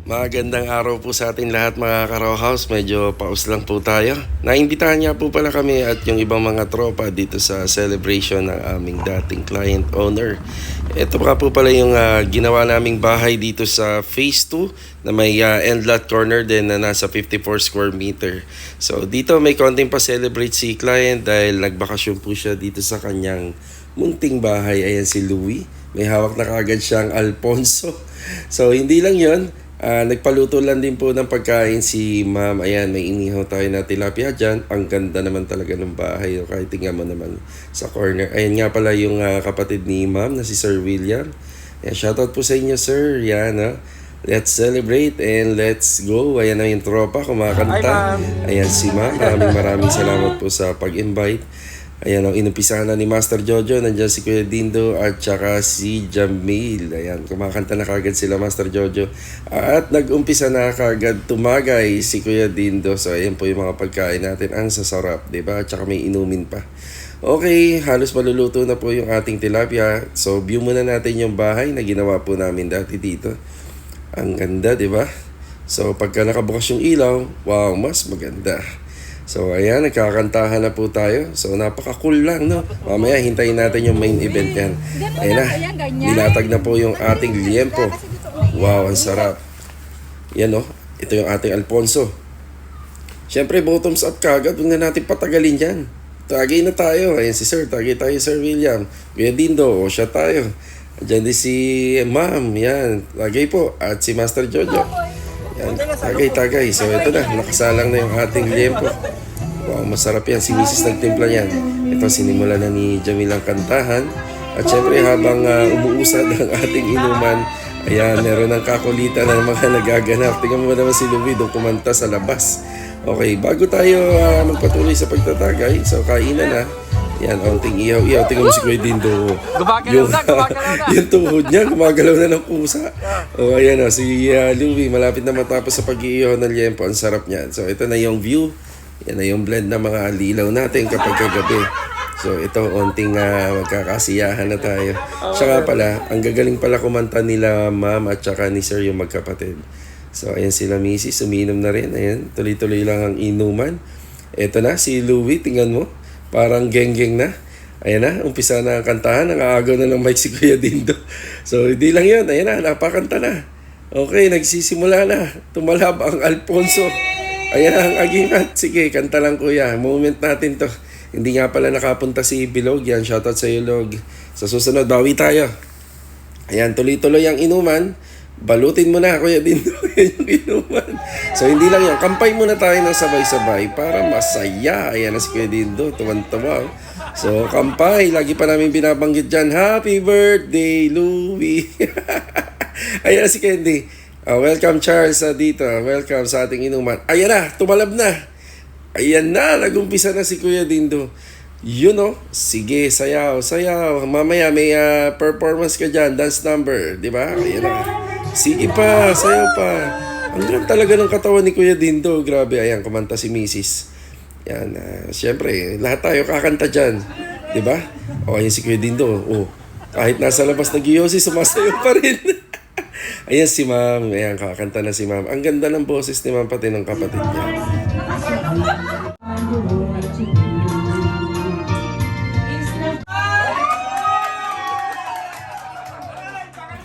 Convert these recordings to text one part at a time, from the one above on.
Magandang araw po sa ating lahat mga ka-Raw House. Medyo paus lang po tayo. Naimbitahan niya po pala kami at yung ibang mga tropa dito sa celebration ng aming dating client owner. Ito nga po pala yung ginawa naming bahay dito sa phase 2 na may end lot corner din na nasa 54 square meter. So dito may konting pa-celebrate si client dahil nagbakasyon po siya dito sa kanyang munting bahay. Ayan si Louie. May hawak na kaagad siyang Alfonso. So hindi lang yon. Nagpaluto lang din po ng pagkain si ma'am. Ayan, may inihaw tayo na tilapia dyan. Ang ganda naman talaga ng bahay. O, kahit tingnan mo naman sa corner. Ayan nga pala yung kapatid ni ma'am na si Sir William. Ayan, shoutout po sa inyo, sir. Yan, let's celebrate and let's go. Ayan na yung tropa, kumakanta. Ayan si ma'am. Maraming salamat po sa pag-invite. Ayan, ang inumpisahan na ni Master Jojo, nandiyan si Kuya Dindo at saka si Jamil. Ayan, kumakanta na kagad sila Master Jojo. At nag-umpisa na kagad tumagay si Kuya Dindo. So, ayan po yung mga pagkain natin. Ang sasarap, diba? At saka may inumin pa. Okay, halos maluluto na po yung ating tilapia. So, view muna natin yung bahay na ginawa po namin dati dito. Ang ganda, diba? So, pagka nakabukas yung ilaw, wow, mas maganda. So, ayan, nagkakantahan na po tayo. So, napaka-cool lang, no? Mamaya, hintayin natin yung main event yan. Ayan na, nilatag na po yung ating liempo. Wow, ang sarap. Yan, no? Ito yung ating Alfonso. Siyempre, bottoms up kagad. Huwag na natin patagalin yan. Tagay na tayo. Ayan si Sir. Tagay tayo, Sir William. Kuya Dindo, o siya tayo. Diyan din si Ma'am. Yan, tagay po. At si Master Jojo. Yan, tagay. So, ito na. Nakasalang na yung ating liempo. Wow, masarap yan. Si Mrs. nagtimpla yan. Ito, sinimula na ni Jamil ang kantahan. At syempre, habang umuusad ang ating inuman, ayan, meron ng kakulitan ng mga nagaganap. Tingnan mo naman si Louie doon kumanta sa labas. Okay, bago tayo magpatuloy sa pagtatagay, so kainan na. Yan, onting ihaw. Tingnan mo si Kuya Dindo. Yung tuhod niya, gumagalaw na ng pusa. O, ayan o, si Louie, malapit na matapos sa pag-iihaw ng liempo. Ang sarap niyan. So, ito na yung view. Yan na yung blend ng mga lilaw natin kapag kagabi. So, ito, onting magkakasiyahan na tayo. Siya nga pala, ang gagaling pala kumanta nila ma'am at saka ni sir yung magkapatid. So, ayan sila Mrs. Uminom na rin. Ayan, tuloy-tuloy lang ang inuman. Ito na, si Louie, tingnan mo. Parang geng-geng na. Ayan na, umpisa na ang kantahan. Nang-aagaw na ng mic si Kuya Dindo. So, hindi lang yun. Ayan na, napakanta na. Okay, nagsisimula na. Tumalab ang Alfonso. Ayan na ang agimat. Sige, kanta lang kuya. Moment natin to. Hindi nga pala nakapunta si Bilog. Yan, shoutout sa iyo, Log. Sa susunod, bawi tayo. Ayan, tuloy-tuloy ang inuman. Balutin mo na, Kuya Dindo. Yan yung inuman. So, hindi lang yan. Kampay muna tayo ng sabay-sabay para masaya. Ayan na si Kuya Dindo. Tuwan-tuwa. So, kampay. Lagi pa namin binabanggit dyan. Happy birthday, Louie. Ayan na si Candy. Welcome Charles dito. Welcome sa ating inuman. Ayan na, tumalab na. Ayan na, nagumpisa na si Kuya Dindo. Yun o. Sige, sayaw. Mamaya may performance ka dyan, dance number. Diba? Ayan na. Sige pa, sayaw pa. Ang ganda talaga ng katawan ni Kuya Dindo. Grabe, ayan, kumanta si Mrs. Yan, syempre, lahat tayo kakanta dyan. Diba? O, ayan si Kuya Dindo. O, kahit nasa labas nag-iyosi, sumasayaw pa rin. Ayan si ma'am. Ayan, kakanta na si ma'am. Ang ganda ng boses ni ma'am pati ng kapatid niya.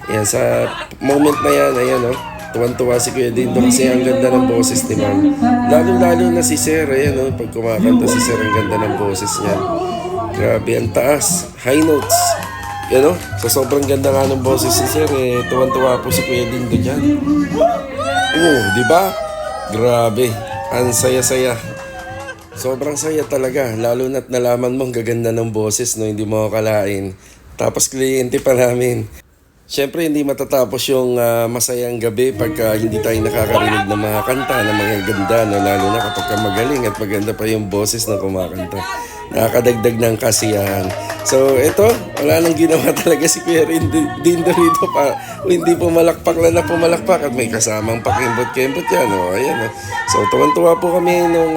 Ayan, sa moment na yan, ayan o. Tuwan-tuwa si Kuya Dindo kasi ang ganda ng boses ni ma'am. Lalo-lalo na si Sir. Ayan o, pag kumakanta si Sir, ang ganda ng boses niya. Grabe, ang taas. High notes. Yan o, sa sobrang ganda nga ng boses si Sir, tuwan-tuwa po si Kuya Dindo dyan. Di ba? Grabe, ang saya-saya. Sobrang saya talaga, lalo na't nalaman mong gaganda ng boses, no, hindi mo akalain. Tapos kliyente pa namin. Siyempre, hindi matatapos yung masayang gabi pagka hindi tayo nakakarinig ng mga kanta na mga ganda, no, lalo na kapag magaling at maganda pa yung boses na kumakanta. Nakakadagdag ng kasiyahan. So, ito, wala nang ginawa talaga si Kuya Dindo rito pa. Hindi pumalakpak lang na pumalakpak at may kasamang pakimbot-kimbot yan. O, ayan. So, tuwan-tuwa po kami nung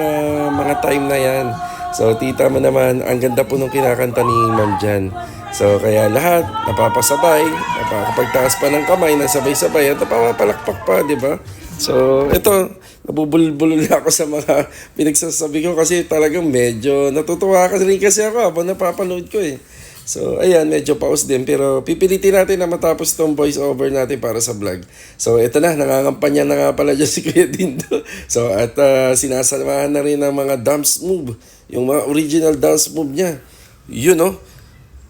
mga time na yan. So, tita mo naman, ang ganda po nung kinakanta ni Ma'am Jan. So kaya lahat napapasabay, napapagtaas pa ng kamay, nasabay-sabay at napapalakpak pa, di ba? So ito, nabubulol ako sa mga pinagsasabi ko kasi talagang medyo natutuwa kasi ako habang napapanood ko eh. So, ayan, medyo pause din. Pero pipilitin natin na matapos tong voice over natin para sa vlog. So, ito na, nangangampanya na nga pala dyan si Kuya Dindo. So, at sinasamahan na rin ng mga dance move. Yung mga original dance move niya. Yun, no?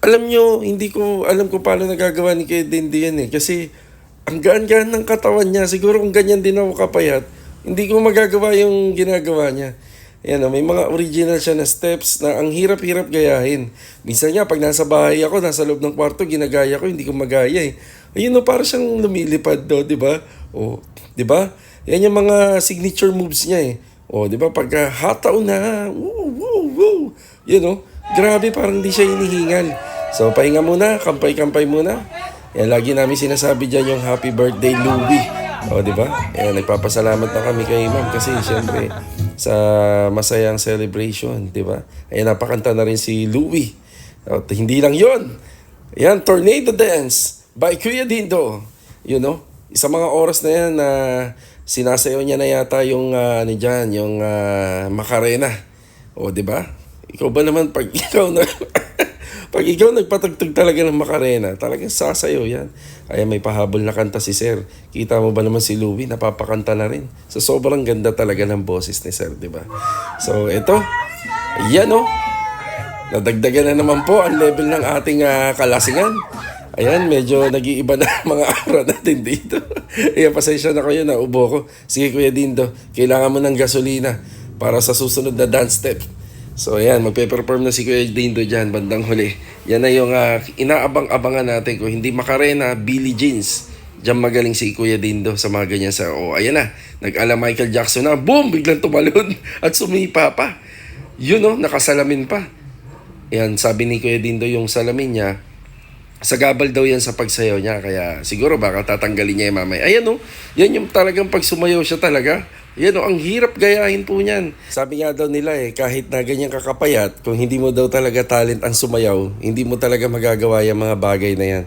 Alam nyo, hindi ko alam kung paano nagagawa ni Kuya Dindo yan eh. Kasi, ang gaan-gaan ng katawan niya. Siguro kung ganyan din ako kapayat, hindi ko magagawa yung ginagawa niya. Ayan, may mga original siya na steps na ang hirap-hirap gayahin. Minsan nga, pag nasa bahay ako, nasa loob ng kwarto, ginagaya ko, hindi ko magaya eh. Ayun no, para siyang lumilipad do, di ba? O, di ba? Yan yung mga signature moves niya eh. O, di ba? Pagka hataw na, woo, woo, woo. Yun no, grabe, parang di siya hinihingal. So, pahinga muna, kampay-kampay muna. Yan, lagi namin sinasabi dyan yung happy birthday, Louie. O, di ba? Yan, nagpapasalamat na kami kay Ma'am kasi siyempre, sa masayang celebration, di ba? Ayan, napakanta na rin si Louie. At hindi lang yon. Ayan, Tornado Dance by Kuya Dindo. You know, isa mga oras na yan na sinasayaw niya na yata yung, ano dyan, yung Macarena. O, di ba? Ikaw ba naman pag ikaw na... Pag ikaw nagpatugtog talaga ng Macarena, talagang sasayaw yan. Kaya may pahabol na kanta si Sir. Kita mo ba naman si Louie, napapakanta na rin. So sobrang ganda talaga ng boses ni Sir, di ba? So ito, yan o. Nadagdagan na naman po ang level ng ating kalasingan. Ayan, medyo nag-iiba na mga aura natin dito. Ayan, pasensya na kayo, naubo ko. Sige Kuya Dindo, kailangan mo ng gasolina para sa susunod na dance step. So ayan, magpe-perform na si Kuya Dindo dyan, bandang huli. Yan na yung inaabang-abangan natin. Kung hindi Macarena, Billie Jeans. Diyan magaling si Kuya Dindo sa mga ganyan sa... Oh, ayan na, nag-ala Michael Jackson na. Boom! Biglang tumalon at sumipa pa. Yun no, nakasalamin pa. Ayan, sabi ni Kuya Dindo yung salamin niya, sagabal daw yan sa pagsayaw niya. Kaya siguro baka tatanggalin niya yung mamay. Ayan no, yan yung talagang pag sumayaw siya talaga. Yan o, ang hirap gayahin po niyan. Sabi nga daw nila kahit na ganyan kakapayat, kung hindi mo daw talaga talent ang sumayaw, hindi mo talaga magagawa yung mga bagay na yan.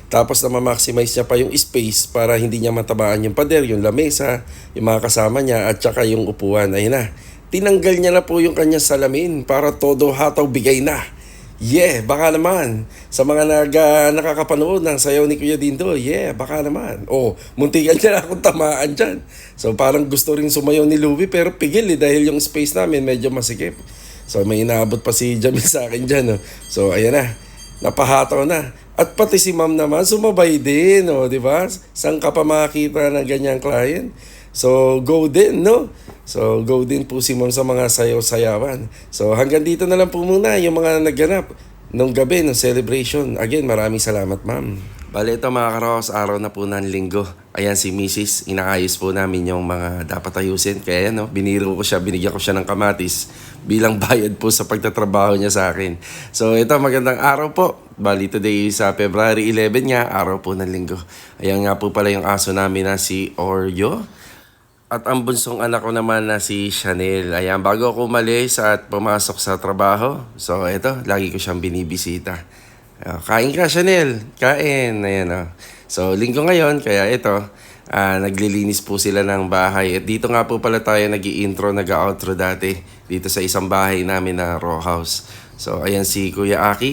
Tapos na ma-maximize niya pa yung space para hindi niya matabaan yung pader, yung lamesa, yung mga kasama niya, at saka yung upuan. Ayun na, tinanggal niya na po yung kanyang salamin para todo hataw bigay na. Yeah, baka naman. Sa mga nakakapanood ng sayaw ni Kuya Dindo, yeah, baka naman. Oh, muntikan niya na akong tamaan dyan. So parang gusto rin sumayaw ni Louie pero pigil dahil yung space namin medyo masikip. So may inaabot pa si Jamil sa akin dyan. So ayan na, napahataw na. At pati si Ma'am naman sumabay din, di ba? Saan ka pa makakita ng ganyang client? So go din, no? So, go din po si Ma'am sa mga sayaw-sayawan. So, hanggang dito na lang po muna yung mga nagganap nung gabi, ng celebration. Again, maraming salamat, Ma'am. Bale, ito mga karos, araw na po ng linggo. Ayan si Mrs. Inaayos po namin yung mga dapat ayusin. Kaya yan, biniro ko siya, binigyan ko siya ng kamatis bilang bayad po sa pagtatrabaho niya sa akin. So, ito, magandang araw po. Bali, today sa February 11 nga, araw po ng linggo. Ayan nga po pala yung aso namin na si Oreo. At ang bunsong anak ko naman na si Chanel. Ayan, bago ako umalis at pumasok sa trabaho. So, ito, lagi ko siyang binibisita. Kain ka, Chanel. Kain. Ayan, So, linggo ngayon, kaya ito, naglilinis po sila ng bahay. At dito nga po pala tayo nag-i-intro, nag-outro dati. Dito sa isang bahay namin na row house. So, ayan si Kuya Aki.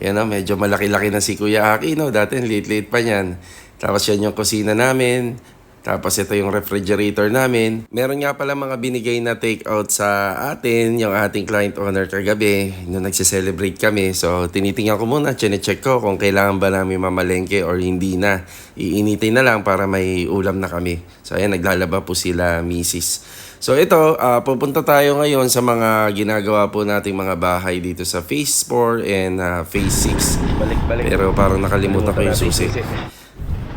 Ayan, medyo malaki-laki na si Kuya Aki, no? Dati, late-late pa niyan. Tapos yan yung kusina namin. Tapos ito yung refrigerator namin. Meron nga pala mga binigay na take out sa atin, yung ating client owner kagabi, nung nagse-celebrate kami. So, tinitingnan ko muna, check ko kung kailangan ba namin mamalengke or hindi na. Iinitin na lang para may ulam na kami. So, ayan, naglalaba po sila, Mrs. So, ito, pupunta tayo ngayon sa mga ginagawa po nating mga bahay dito sa Phase 4 and Phase 6. Balik. Pero parang nakalimutan ko yung susi.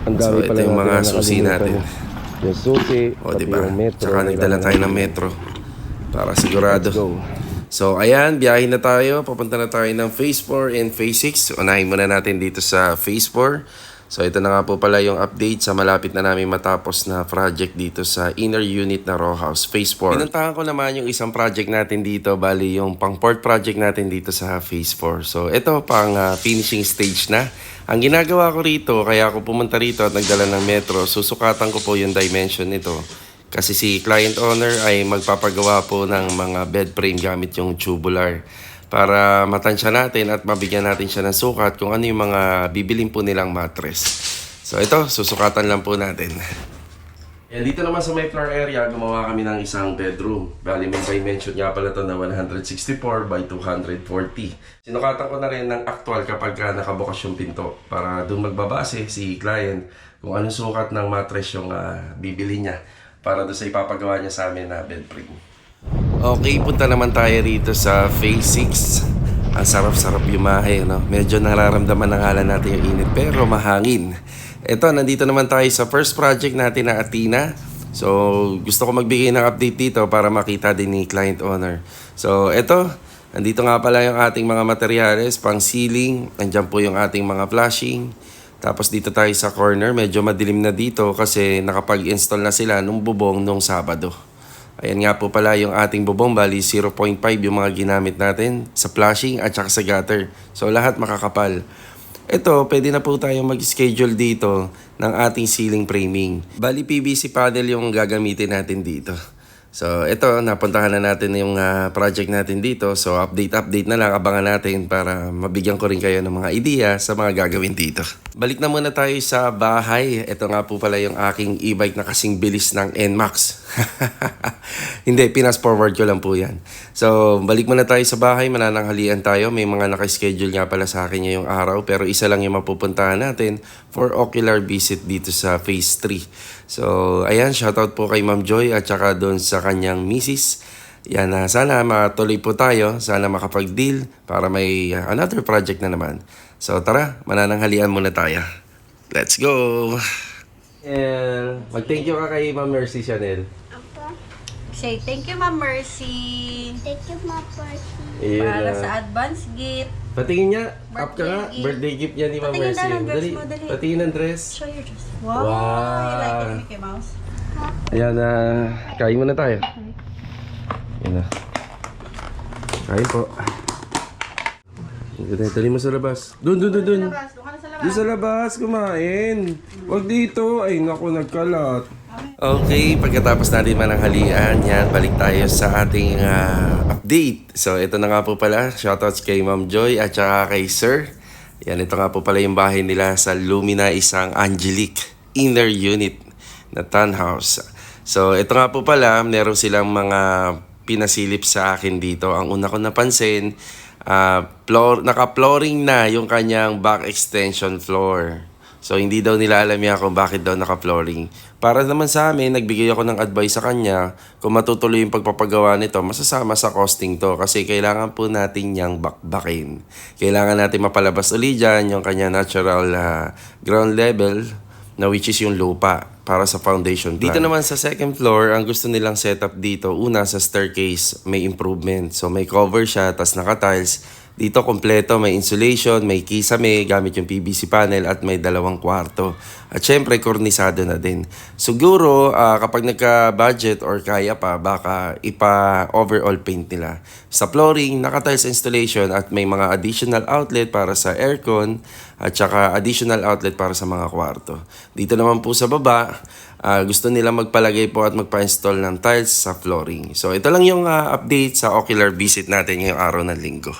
Ang So, dami ito yung mga susi natin. Yung susi, O, pati diba? yung metro. Tsaka nagdala tayo ng metro. Para sigurado. So, ayan, biyahe na tayo. Papunta na tayo ng Phase 4 and Phase 6. Unahin muna natin dito sa Phase 4. So ito na nga po pala yung update sa malapit na namin matapos na project dito sa inner unit na row house, phase 4. Pinuntahan ko naman yung isang project natin dito, bali yung pang port project natin dito sa phase 4. So ito pang finishing stage na. Ang ginagawa ko rito, kaya ako pumunta rito at nagdala ng metro, susukatan ko po yung dimension nito. Kasi si client owner ay magpapagawa po ng mga bed frame gamit yung tubular para matansya natin at mabigyan natin siya ng sukat kung ano yung mga bibilin po nilang mattress. So ito, susukatan lang po natin. Yan, dito naman sa may floor area, gumawa kami ng isang bedroom. Bali, may dimension nga pala ito na 164 by 240. Sinukatan ko na rin ng actual kapag nakabukas yung pinto para doon magbabase si client kung anong sukat ng mattress yung bibili niya para doon sa ipapagawa niya sa amin na bed frame. Okay, punta naman tayo rito sa phase 6. Ang sarap-sarap yumahe, no? Medyo nararamdaman ng hala natin yung init, pero mahangin. Ito, nandito naman tayo sa first project natin na Athena. So, gusto ko magbigay ng update dito para makita din ni client owner. So, ito, nandito nga pala yung ating mga materyales, pang ceiling. Andyan po yung ating mga flashing. Tapos dito tayo sa corner, medyo madilim na dito kasi nakapag-install na sila nung bubong nung Sabado. Ayan nga po pala yung ating bubong, bali 0.5 yung mga ginamit natin sa flashing at saka sa gutter. So lahat makakapal. Ito, pwede na po tayong mag-schedule dito ng ating ceiling framing. Bali PVC panel yung gagamitin natin dito. So ito, napuntahan na natin yung project natin dito. So update na lang, abangan natin para mabigyan ko rin kayo ng mga idea sa mga gagawin dito. Balik na muna tayo sa bahay. Ito nga po pala yung aking e-bike na kasing bilis ng NMAX. Hindi, pinas forward ko lang po yan. So balik muna tayo sa bahay, manananghalian tayo. May mga naka-schedule nga pala sa akin ngayong araw, pero isa lang yung mapupuntahan natin for ocular visit dito sa phase 3. So ayan, shoutout po kay Ma'am Joy at saka doon sa kanyang misis. Yan, sana matuloy po tayo, sana makapag-deal para may another project na naman. So tara, manananghalian muna tayo. Let's go! And mag-thank you ka kay Ma'am Mercy Chanel. Say thank you, Ma'am Mercy. Thank you, Ma'am Mercy. Para sa advance gift. Patingin niya, up ka nga. Birthday gift. Birthday gift niya ni Ma'am Patingin Mercy. daw ng dress mo, dali. Patingin ng dress. Show your dress. Wow! Wow. You like it, Mickey Mouse? Ayan na, kain muna tayo. Ayan na. Kain po. Dali mo sa labas. Doon. Doon ka na sa labas. Doon sa labas, kumain. Huwag dito. Ay, naku, nagkalat. Okay, pagkatapos natin mananghalian, yan, balik tayo sa ating update. So, ito na nga po pala. Shoutouts kay Ma'am Joy at saka kay Sir. Yan, ito nga po pala yung bahay nila sa Lumina, isang Angelique inner unit na townhouse. So, ito nga po pala, meron silang mga pinasilip sa akin dito. Ang una ko napansin, naka-flooring na yung kanyang back extension floor. So, hindi daw nila alam yan kung bakit daw naka-flooring. Para naman sa amin, nagbigay ako ng advice sa kanya kung matutuloy yung pagpapagawa nito, masasama sa costing to kasi kailangan po natin niyang bakbakin. Kailangan natin mapalabas ulit dyan yung kanya natural ground level na which is yung lupa para sa foundation plan. Dito naman sa second floor, ang gusto nilang setup dito, una sa staircase, may improvement. So may cover siya, tas naka-tiles. Dito kompleto, may insulation, may kisame, gamit yung PVC panel at may 2 kwarto. At syempre, kornisado na din. Siguro, kapag nagka-budget or kaya pa, baka ipa-overall paint nila. Sa flooring, naka-tiles installation at may mga additional outlet para sa aircon at saka additional outlet para sa mga kwarto. Dito naman po sa baba, gusto nila magpalagay po at magpa-install ng tiles sa flooring. So, ito lang yung update sa ocular visit natin ngayong araw ng linggo.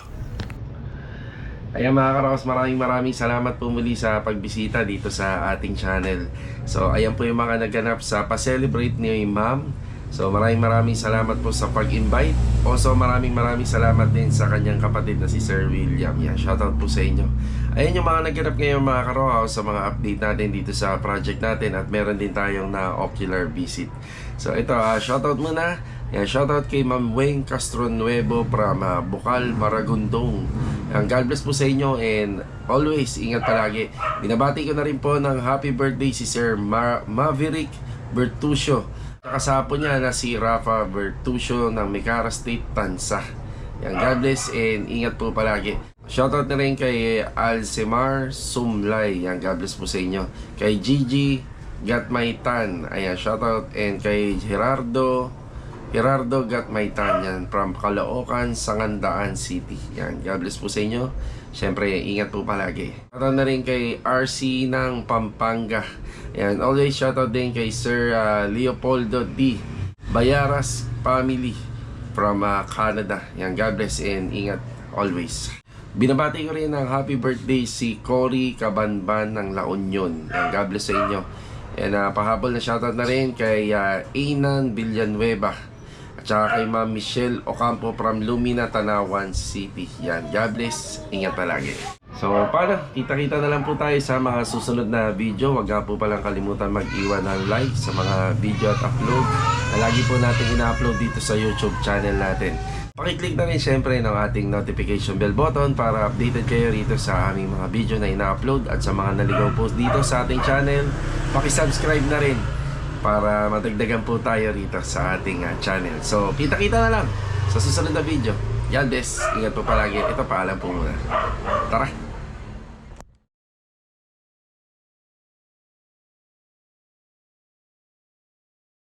Ayan mga karos, maraming salamat po muli sa pagbisita dito sa ating channel. So ayan po yung mga naganap sa pa-celebrate ni Ma'am. So maraming salamat po sa pag-invite. Also maraming salamat din sa kanyang kapatid na si Sir William. Yan, shoutout po sa inyo. Ayan yung mga naganap ngayon mga karohaus sa mga update natin dito sa project natin. At meron din tayong na ocular visit. So ito, shoutout muna. Yan, shoutout kay Ma'am Weng Castronuevo from Bukal, Maragondong. God bless po sa inyo and always ingat palagi. Binabati ko na rin po ng happy birthday si Sir Maverick Bertuccio. Kasapo niya na si Rafa Bertuccio ng Micara State, Tansa. Yan, God bless and ingat po palagi. Shoutout na rin kay Alcemar Sumlay. Yan, God bless po sa inyo. Kay Gigi Gatmaytan. Ayan, shoutout. And kay Gerardo Gatmaytan. Yan, from Caloocan, Sangandaan City. Yan, God bless po sa inyo. Siyempre, ingat po palagi. Shoutout na rin kay RC ng Pampanga. Yan, always shoutout din kay Sir Leopoldo D. Bayaras Family from Canada. Yan, God bless and ingat always. Binabati ko rin ng happy birthday si Cory Cabanban ng La Union. Yan, God bless sa inyo. And pahabol na shoutout na rin kay Ainan Villanueva. At saka kay Ma'am Michelle Ocampo from Lumina, Tanawan City. Yan, God bless. Ingat palagi. So, paano? Kita-kita na lang po tayo sa mga susunod na video. Huwag nga po palang kalimutan mag-iwan ng like sa mga video at upload na lagi po natin ina-upload dito sa YouTube channel natin. Pakiclick na rin syempre ng ating notification bell button para updated kayo rito sa aming mga video na ina-upload. At sa mga naligaw post dito sa ating channel, pakisubscribe na rin para matagdagan po tayo rito sa ating channel. So, kita-kita na lang sa susunod na video. Yan, bes. Ingat po palagi. Ito, paalam po muna. Tara!